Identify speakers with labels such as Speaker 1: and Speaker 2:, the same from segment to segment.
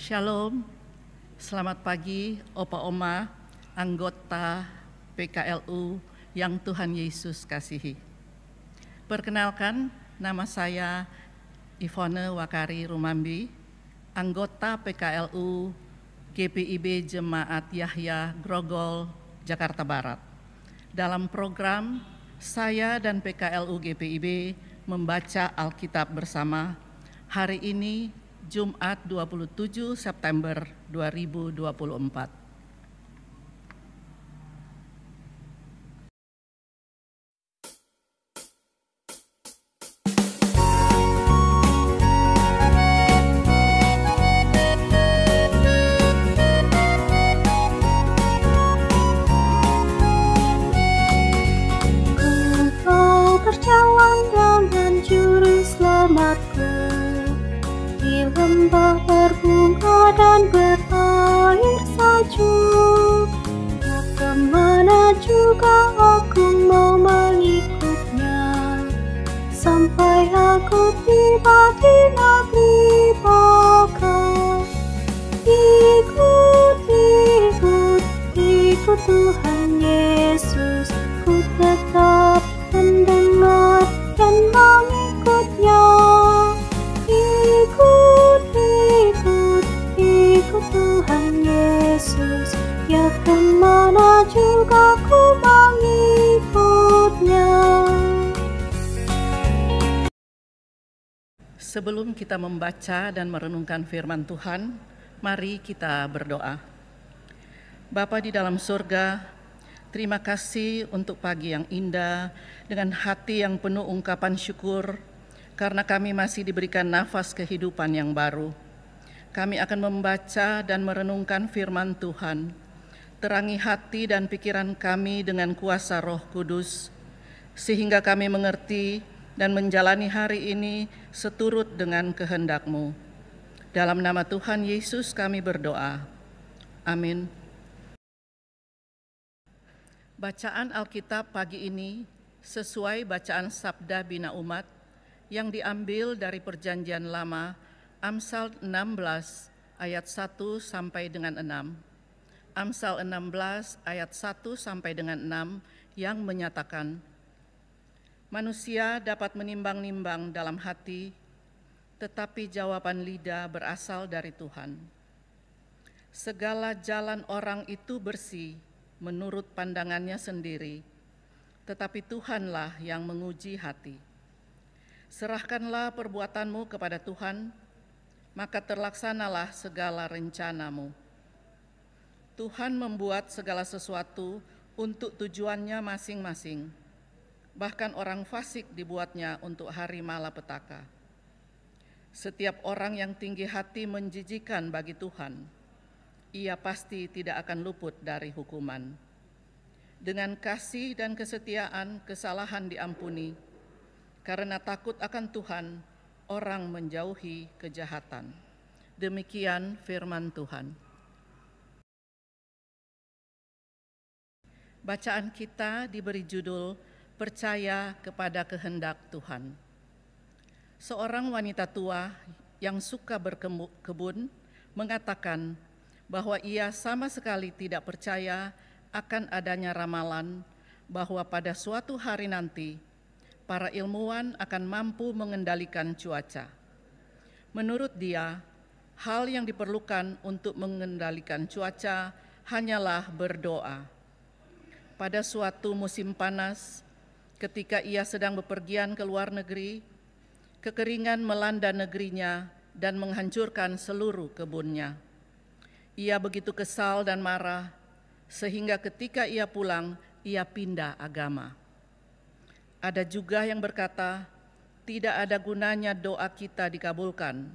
Speaker 1: Shalom, selamat pagi Opa Oma, anggota PKLU yang Tuhan Yesus kasihi. Perkenalkan, nama saya Ivone Wakari Rumambi, anggota PKLU GPIB Jemaat Yahya Grogol, Jakarta Barat. Dalam program, saya dan PKLU GPIB membaca Alkitab bersama hari ini Jumat 27 September 2024.
Speaker 2: Engkau berjalan dengan juru selamatku di lembah berbunga dan berair salju. Ya, kemana juga aku mau mengikutnya, sampai aku tiba di negeri Baka. Ikut Tuhan Yesus, ku tetap mendengar dan mengikutnya. Ikut Tuhan Yesus, ya kemana juga ku mengikutnya.
Speaker 1: Sebelum kita membaca dan merenungkan firman Tuhan, mari kita berdoa. Bapa di dalam surga, terima kasih untuk pagi yang indah dengan hati yang penuh ungkapan syukur karena kami masih diberikan nafas kehidupan yang baru. Kami akan membaca dan merenungkan firman Tuhan. Terangi hati dan pikiran kami dengan kuasa Roh Kudus, sehingga kami mengerti dan menjalani hari ini seturut dengan kehendak-Mu. Dalam nama Tuhan Yesus kami berdoa. Amin. Bacaan Alkitab pagi ini sesuai bacaan Sabda Bina Umat yang diambil dari Perjanjian Lama, Amsal 16 ayat 1 sampai dengan 6. Amsal 16 ayat 1 sampai dengan 6 yang menyatakan, manusia dapat menimbang-nimbang dalam hati, tetapi jawaban lidah berasal dari Tuhan. Segala jalan orang itu bersih menurut pandangannya sendiri, tetapi Tuhanlah yang menguji hati. Serahkanlah perbuatanmu kepada Tuhan, maka terlaksanalah segala rencanamu. Tuhan membuat segala sesuatu untuk tujuannya masing-masing. Bahkan orang fasik dibuatnya untuk hari malapetaka. Setiap orang yang tinggi hati menjijikan bagi Tuhan, ia pasti tidak akan luput dari hukuman. Dengan kasih dan kesetiaan kesalahan diampuni, karena takut akan Tuhan, orang menjauhi kejahatan. Demikian firman Tuhan. Bacaan kita diberi judul Percaya kepada Kehendak Tuhan. Seorang wanita tua yang suka berkebun mengatakan bahwa ia sama sekali tidak percaya akan adanya ramalan bahwa pada suatu hari nanti para ilmuwan akan mampu mengendalikan cuaca. Menurut dia, hal yang diperlukan untuk mengendalikan cuaca hanyalah berdoa. Pada suatu musim panas, ketika ia sedang bepergian ke luar negeri, kekeringan melanda negerinya dan menghancurkan seluruh kebunnya. Ia begitu kesal dan marah, sehingga ketika ia pulang, ia pindah agama. Ada juga yang berkata, tidak ada gunanya doa kita dikabulkan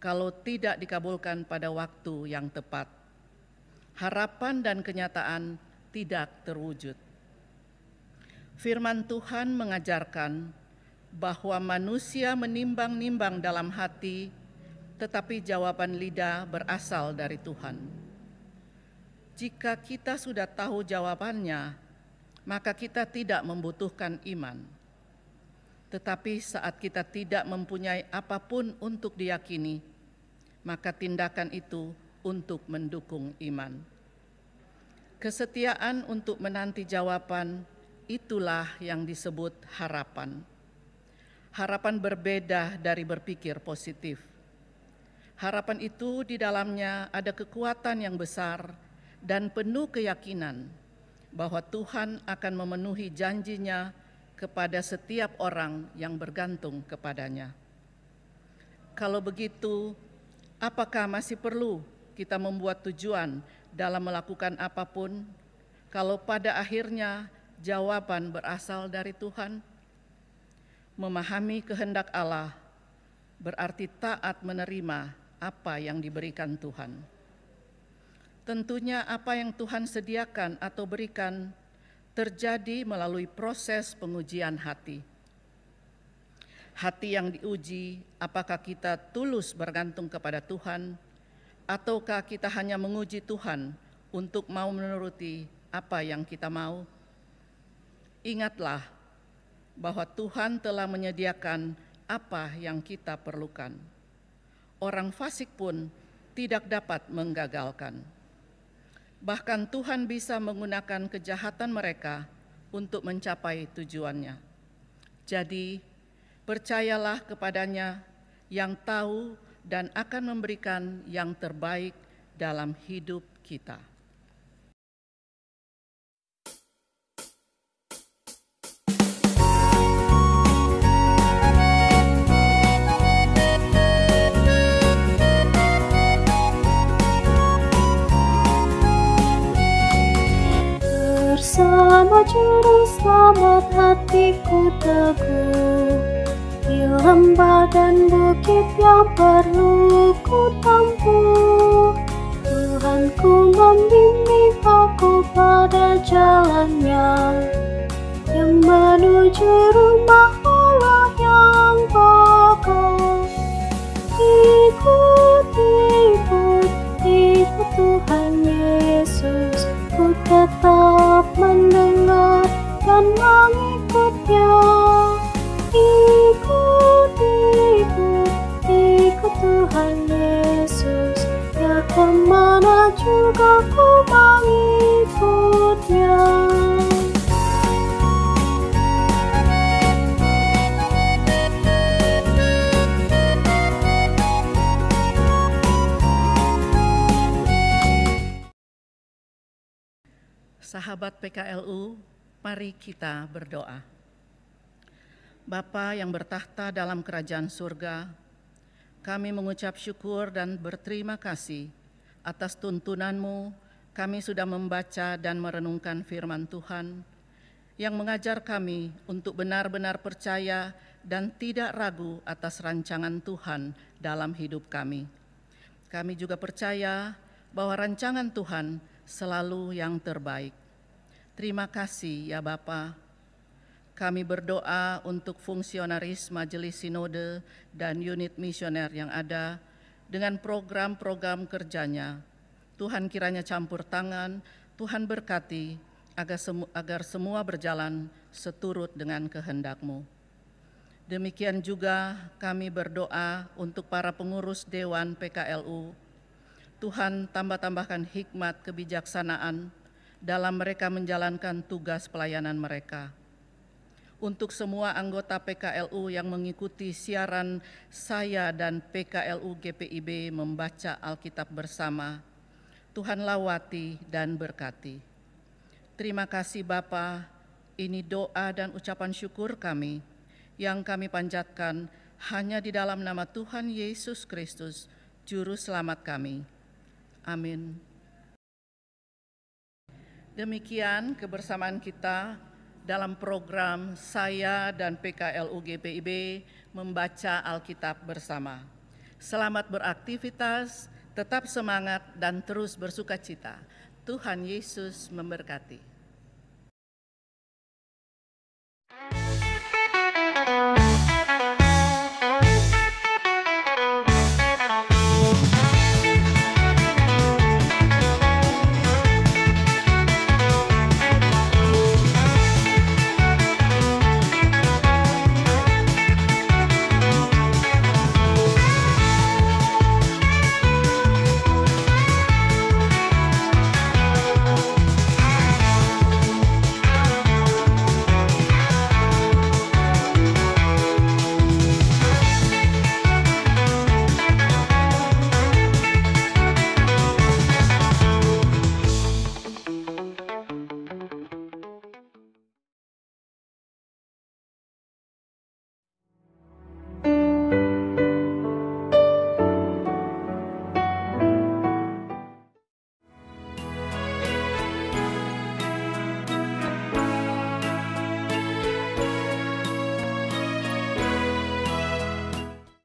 Speaker 1: kalau tidak dikabulkan pada waktu yang tepat. Harapan dan kenyataan tidak terwujud. Firman Tuhan mengajarkan bahwa manusia menimbang-nimbang dalam hati, tetapi jawaban lidah berasal dari Tuhan. Jika kita sudah tahu jawabannya, maka kita tidak membutuhkan iman. Tetapi saat kita tidak mempunyai apapun untuk diyakini, maka tindakan itu untuk mendukung iman. Kesetiaan untuk menanti jawaban, itulah yang disebut harapan. Harapan berbeda dari berpikir positif. Harapan itu di dalamnya ada kekuatan yang besar dan penuh keyakinan bahwa Tuhan akan memenuhi janjinya kepada setiap orang yang bergantung kepadanya. Kalau begitu, apakah masih perlu kita membuat tujuan dalam melakukan apapun, kalau pada akhirnya jawaban berasal dari Tuhan? Memahami kehendak Allah berarti taat menerima apa yang diberikan Tuhan. Tentunya apa yang Tuhan sediakan atau berikan terjadi melalui proses pengujian hati. Hati yang diuji, apakah kita tulus bergantung kepada Tuhan, ataukah kita hanya menguji Tuhan untuk mau menuruti apa yang kita mau? Ingatlah bahwa Tuhan telah menyediakan apa yang kita perlukan. Orang fasik pun tidak dapat menggagalkan. Bahkan Tuhan bisa menggunakan kejahatan mereka untuk mencapai tujuannya. Jadi, percayalah kepadanya yang tahu dan akan memberikan yang terbaik dalam hidup kita.
Speaker 2: Bersama Juru Selamat hatiku teguh, di lembah dan bukit yang perlu ku tempuh. Tuhanku membimbing aku pada jalannya yang menuju rumah Allah yang kokoh. Ikut Tuhan Yesus, ku tetap mendengar dan mengikutnya. Ikut Tuhan Yesus, ya kemana juga ku mengikutnya.
Speaker 1: Sahabat PKLU, mari kita berdoa. Bapa yang bertahta dalam kerajaan surga, kami mengucap syukur dan berterima kasih atas tuntunan-Mu. Kami sudah membaca dan merenungkan firman Tuhan yang mengajar kami untuk benar-benar percaya dan tidak ragu atas rancangan Tuhan dalam hidup kami. Kami juga percaya bahwa rancangan Tuhan selalu yang terbaik. Terima kasih ya Bapa. Kami berdoa untuk fungsionaris Majelis Sinode dan unit misioner yang ada dengan program-program kerjanya. Tuhan kiranya campur tangan, Tuhan berkati agar semua berjalan seturut dengan kehendak-Mu. Demikian juga kami berdoa untuk para pengurus Dewan PKLU. Tuhan tambahkan hikmat kebijaksanaan dalam mereka menjalankan tugas pelayanan mereka. Untuk semua anggota PKLU yang mengikuti siaran saya dan PKLU GPIB membaca Alkitab bersama, Tuhan lawati dan berkati. Terima kasih Bapa, ini doa dan ucapan syukur kami yang kami panjatkan hanya di dalam nama Tuhan Yesus Kristus, Juru Selamat kami. Amin. Demikian kebersamaan kita dalam program saya dan PKLU GPIB membaca Alkitab bersama. Selamat beraktivitas, tetap semangat dan terus bersukacita. Tuhan Yesus memberkati.